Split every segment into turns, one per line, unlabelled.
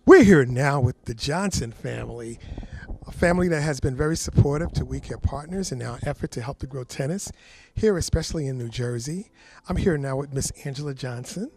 We're here now with the Johnson family, a family that has been very supportive to WeCarePartners in our effort to help to grow tennis here, especially in New Jersey. I'm here now with Miss Angela Johnson,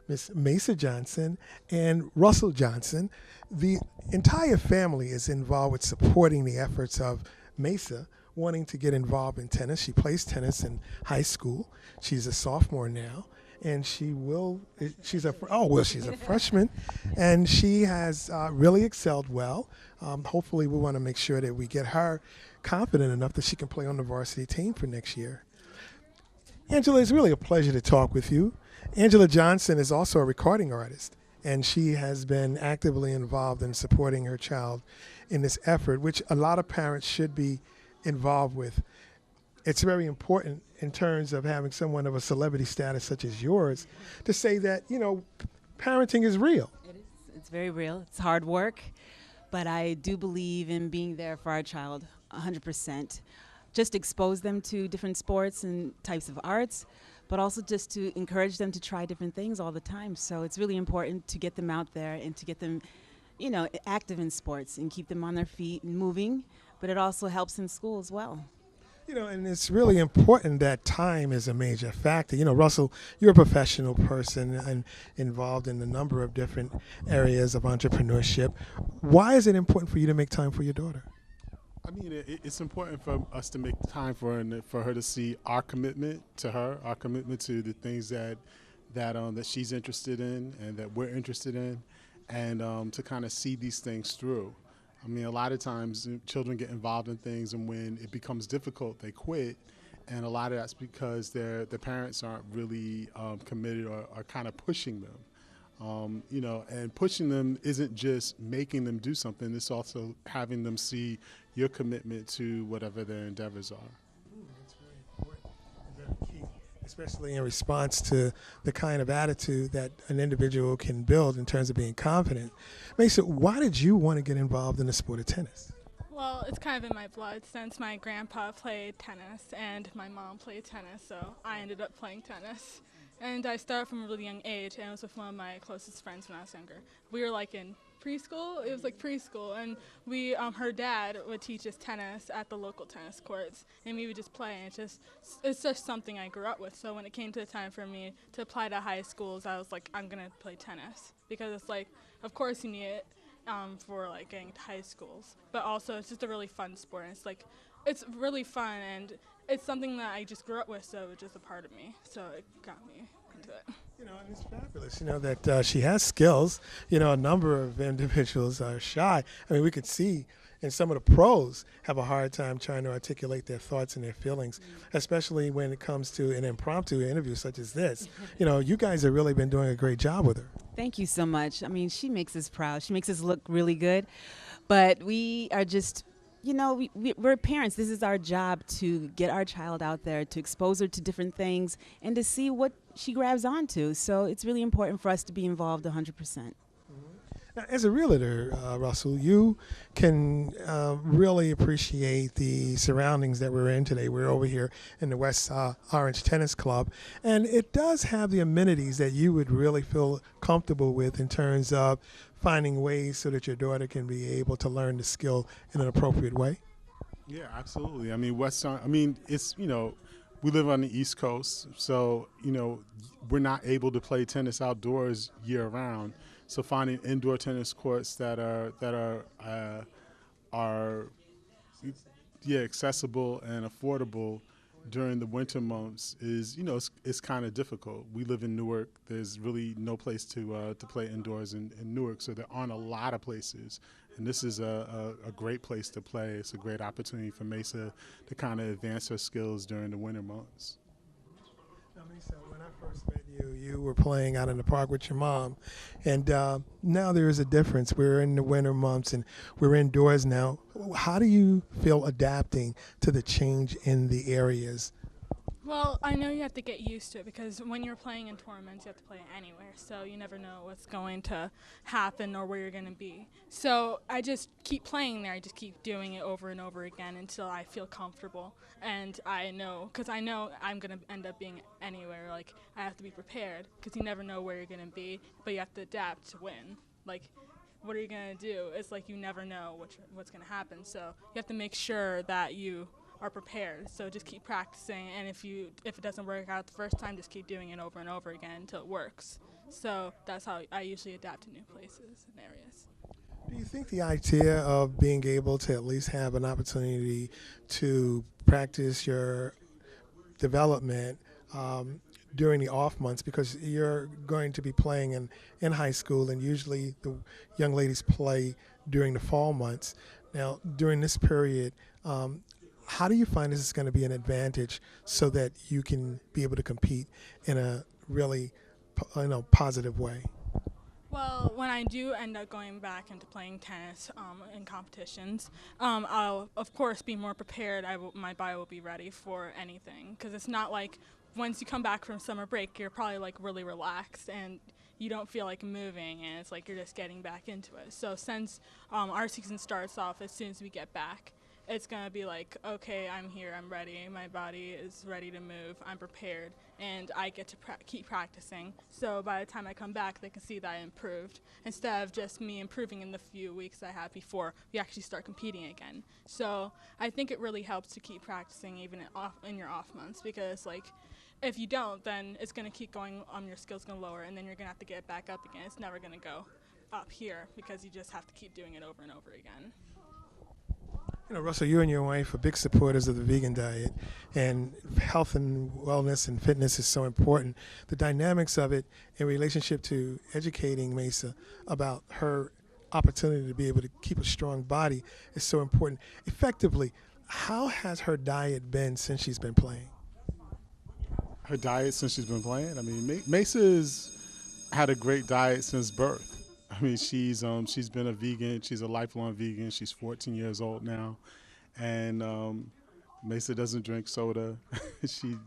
Miss Mesa Johnson, and Russell Johnson. The entire family is involved with supporting the efforts of Mesa wanting to get involved in tennis. She plays tennis in high school. She's a sophomore now. And she's a freshman, and she has really excelled well. Hopefully we want to make sure that we get her confident enough that she can play on the varsity team for next year. Angela, it's really a pleasure to talk with you. Angela Johnson is also a recording artist, and she has been actively involved in supporting her child in this effort, which a lot of parents should be involved with. It's very important in terms of having someone of a celebrity status such as yours to say that, parenting is real.
It is. It's very real. It's hard work, but I do believe in being there for our child 100%. Just expose them to different sports and types of arts, but also just to encourage them to try different things all the time. So it's really important to get them out there and to get them, active in sports and keep them on their feet and moving, but it also helps in school as well.
And it's really important that time is a major factor. Russell, you're a professional person and involved in a number of different areas of entrepreneurship. Why is it important for you to make time for your daughter?
I mean, it's important for us to make time for her to see our commitment to her, our commitment to the things that she's interested in and that we're interested in, and to kind of see these things through. I mean, a lot of times children get involved in things, and when it becomes difficult, they quit. And a lot of that's because their parents aren't really committed or are kind of pushing them. And pushing them isn't just making them do something, it's also having them see your commitment to whatever their endeavors are.
That's very important and very key, especially in response to the kind of attitude that an individual can build in terms of being confident. Mesa, why did you want to get involved in the sport of tennis?
Well, it's kind of in my blood since my grandpa played tennis and my mom played tennis, so I ended up playing tennis. And I started from a really young age, and I was with one of my closest friends when I was younger. We were like in preschool, it was like preschool, and her dad would teach us tennis at the local tennis courts, and we would just play, and it's just something I grew up with. So when it came to the time for me to apply to high schools, I was like, I'm gonna play tennis, because it's like, of course you need it for like getting to high schools, but also it's just a really fun sport, and it's really fun, and it's something that I just grew up with, so it's just a part of me, so it got me into it.
And it's fabulous, that she has skills. A number of individuals are shy. I mean, we could see, and some of the pros have a hard time trying to articulate their thoughts and their feelings, especially when it comes to an impromptu interview such as this. You guys have really been doing a great job with her.
Thank you so much. I mean, she makes us proud. She makes us look really good, but we are just we're parents. This is our job to get our child out there, to expose her to different things, and to see what she grabs onto. So it's really important for us to be involved 100%.
Now, as a realtor, Russell, you can really appreciate the surroundings that we're in today. We're over here in the West Orange Tennis Club, and it does have the amenities that you would really feel comfortable with in terms of finding ways so that your daughter can be able to learn the skill in an appropriate way.
Yeah, absolutely. I mean, it's, we live on the East Coast, so, we're not able to play tennis outdoors year round. So finding indoor tennis courts that are accessible and affordable during the winter months is, it's kind of difficult. We live in Newark. There's really no place to play indoors in Newark, so there aren't a lot of places. And this is a great place to play. It's a great opportunity for Mesa to kind of advance her skills during the winter months.
Now, Mesa, when I first met you, you were playing out in the park with your mom, and now there is a difference. We're in the winter months, and we're indoors now. How do you feel adapting to the change in the areas?
Well, I know you have to get used to it, because when you're playing in tournaments, you have to play anywhere, so you never know what's going to happen or where you're going to be. So I just keep playing there. I just keep doing it over and over again until I feel comfortable. And I know, because I know I'm going to end up being anywhere. Like, I have to be prepared, because you never know where you're going to be, but you have to adapt to win. Like, what are you going to do? It's like you never know what's going to happen. So you have to make sure that you are prepared. So just keep practicing, and if it doesn't work out the first time, just keep doing it over and over again until it works. So that's how I usually adapt to new places and areas.
Do you think the idea of being able to at least have an opportunity to practice your development during the off months, because you're going to be playing in high school, and usually the young ladies play during the fall months. Now, during this period, how do you find this is going to be an advantage so that you can be able to compete in a really positive way?
Well, when I do end up going back into playing tennis in competitions, I'll, of course, be more prepared. My body will be ready for anything, because it's not like once you come back from summer break, you're probably like really relaxed and you don't feel like moving, and it's like you're just getting back into it. So since our season starts off as soon as we get back, it's going to be like, okay, I'm here, I'm ready, my body is ready to move, I'm prepared, and I get to keep practicing. So by the time I come back, they can see that I improved, instead of just me improving in the few weeks I had before we actually start competing again. So I think it really helps to keep practicing even in your off months, because like, if you don't, then it's going to keep going, your skill's going to lower, and then you're going to have to get back up again. It's never going to go up here, because you just have to keep doing it over and over again.
Russell, you and your wife are big supporters of the vegan diet, and health and wellness and fitness is so important. The dynamics of it in relationship to educating Mesa about her opportunity to be able to keep a strong body is so important. Effectively, how has her diet been since she's been playing?
Her diet since she's been playing? I mean, Mesa's had a great diet since birth. I mean, she's been a vegan. She's a lifelong vegan. She's 14 years old now, and Mesa doesn't drink soda. she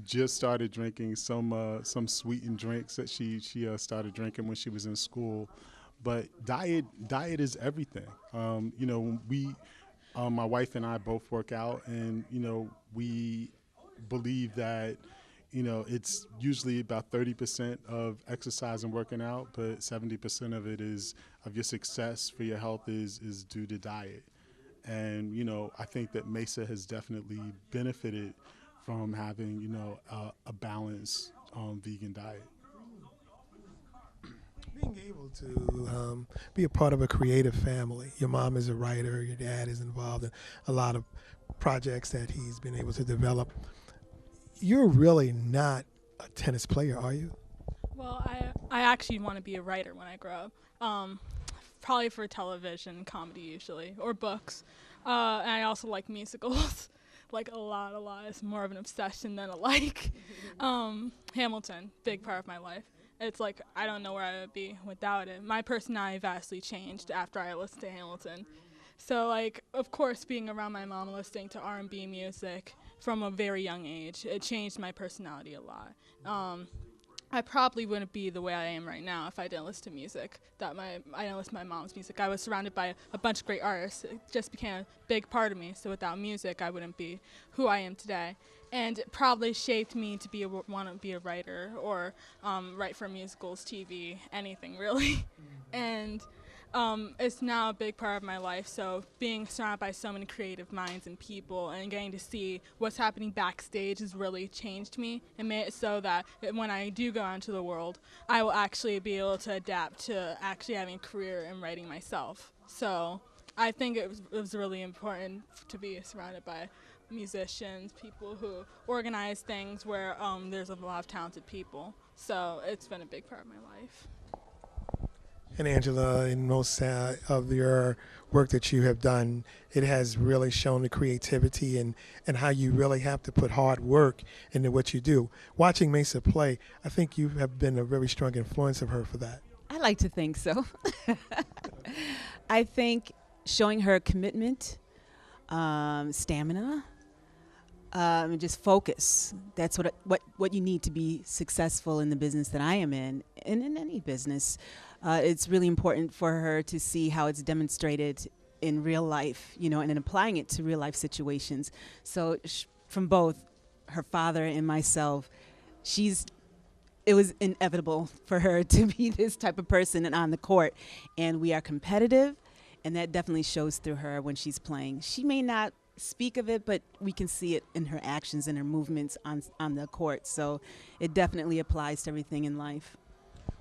just started drinking some sweetened drinks that she started drinking when she was in school. But diet is everything. My wife and I both work out, and we believe that. It's usually about 30% of exercise and working out, but 70% of it of your success for your health is due to diet. And, I think that Mesa has definitely benefited from having, a balanced vegan diet.
Being able to be a part of a creative family. Your mom is a writer, your dad is involved in a lot of projects that he's been able to develop. You're really not a tennis player, are you?
Well, I actually want to be a writer when I grow up. Probably for television, comedy usually, or books. And I also like musicals, like a lot. It's more of an obsession than a like. Hamilton, big part of my life. It's like I don't know where I would be without it. My personality vastly changed after I listened to Hamilton. So, like, of course, being around my mom, listening to R&B music from a very young age, it changed my personality a lot. I probably wouldn't be the way I am right now if I didn't listen to music. I didn't listen to my mom's music. I was surrounded by a bunch of great artists. It just became a big part of me. So without music, I wouldn't be who I am today. And it probably shaped me to want to be a writer or write for musicals, TV, anything really. And it's now a big part of my life, so being surrounded by so many creative minds and people and getting to see what's happening backstage has really changed me and made it so that when I do go out into the world, I will actually be able to adapt to actually having a career in writing myself. So I think it was really important to be surrounded by musicians, people who organize things where there's a lot of talented people. So it's been a big part of my life.
And Angela, in most of your work that you have done, it has really shown the creativity and how you really have to put hard work into what you do. Watching Mesa play, I think you have been a very strong influence of her for that.
I like to think so. I think showing her commitment, stamina, and just focus. That's what you need to be successful in the business that I am in, and in any business. It's really important for her to see how it's demonstrated in real life, and then applying it to real life situations. So from both her father and myself, she's it was inevitable for her to be this type of person and on the court. And we are competitive, and that definitely shows through her when she's playing. She may not speak of it, but we can see it in her actions and her movements on the court. So it definitely applies to everything in life.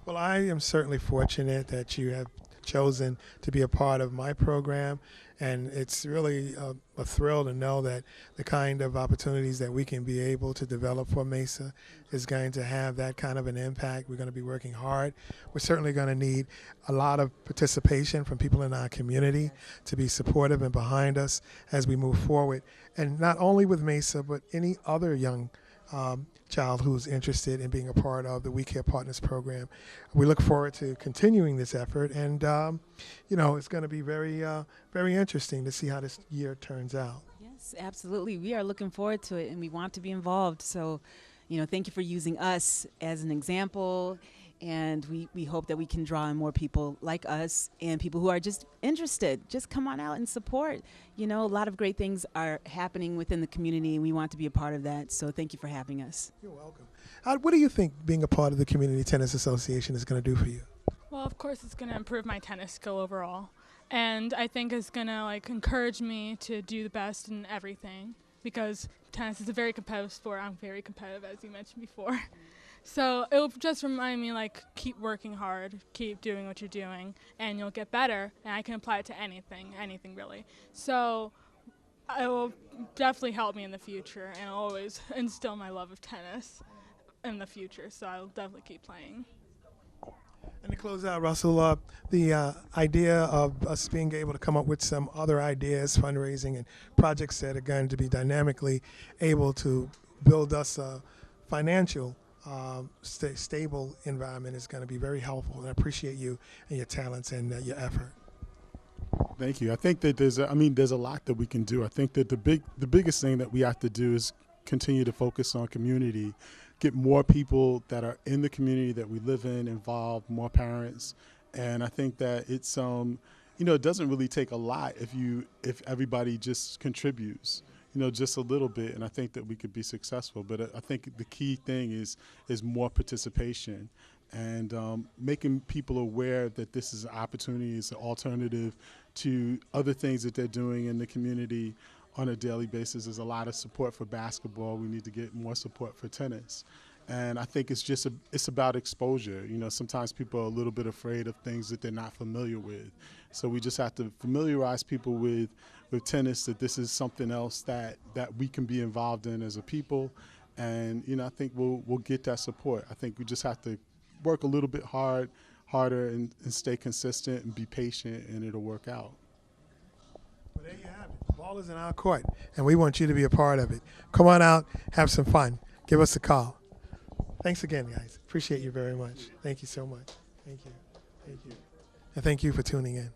Well, I am certainly fortunate that you have chosen to be a part of my program, and it's really a thrill to know that the kind of opportunities that we can be able to develop for Mesa is going to have that kind of an impact. We're going to be working hard. We're certainly going to need a lot of participation from people in our community to be supportive and behind us as we move forward, and not only with Mesa, but any other young child who's interested in being a part of the WeCarePartners program. We look forward to continuing this effort, and it's going to be very interesting to see how this year turns out.
Yes, absolutely. We are looking forward to it, and we want to be involved. So, thank you for using us as an example, and we hope that we can draw in more people like us and people who are just interested. Just come on out and support. A lot of great things are happening within the community, and we want to be a part of that. So thank you for having us.
You're welcome. What do you think being a part of the Community Tennis Association is going to do for you?
Well, of course, it's going to improve my tennis skill overall. And I think it's going to encourage me to do the best in everything, because tennis is a very competitive sport. I'm very competitive, as you mentioned before. So it will just remind me, keep working hard, keep doing what you're doing, and you'll get better. And I can apply it to anything really. So it will definitely help me in the future, and always instill my love of tennis in the future. So I'll definitely keep playing.
And to close out, Russell, the idea of us being able to come up with some other ideas, fundraising, and projects that are going to be dynamically able to build us a financial stable environment is going to be very helpful. And I appreciate you and your talents and your effort.
Thank you. I think that there's a lot that we can do. I think that the biggest thing that we have to do is continue to focus on community, get more people that are in the community that we live in involved, more parents. And I think that it's it doesn't really take a lot if everybody just contributes, just a little bit, and I think that we could be successful. But I think the key thing is more participation, and making people aware that this is an opportunity, it's an alternative to other things that they're doing in the community on a daily basis. There's a lot of support for basketball. We need to get more support for tennis. And I think it's about exposure. Sometimes people are a little bit afraid of things that they're not familiar with. So we just have to familiarize people with tennis, that this is something else that we can be involved in as a people. And I think we'll get that support. I think we just have to work a little bit harder and stay consistent and be patient, and it'll work out.
Well, there you have it. The ball is in our court, and we want you to be a part of it. Come on out, have some fun. Give us a call. Thanks again, guys. Appreciate you very much. Thank you so much. Thank you. Thank you. And thank you for tuning in.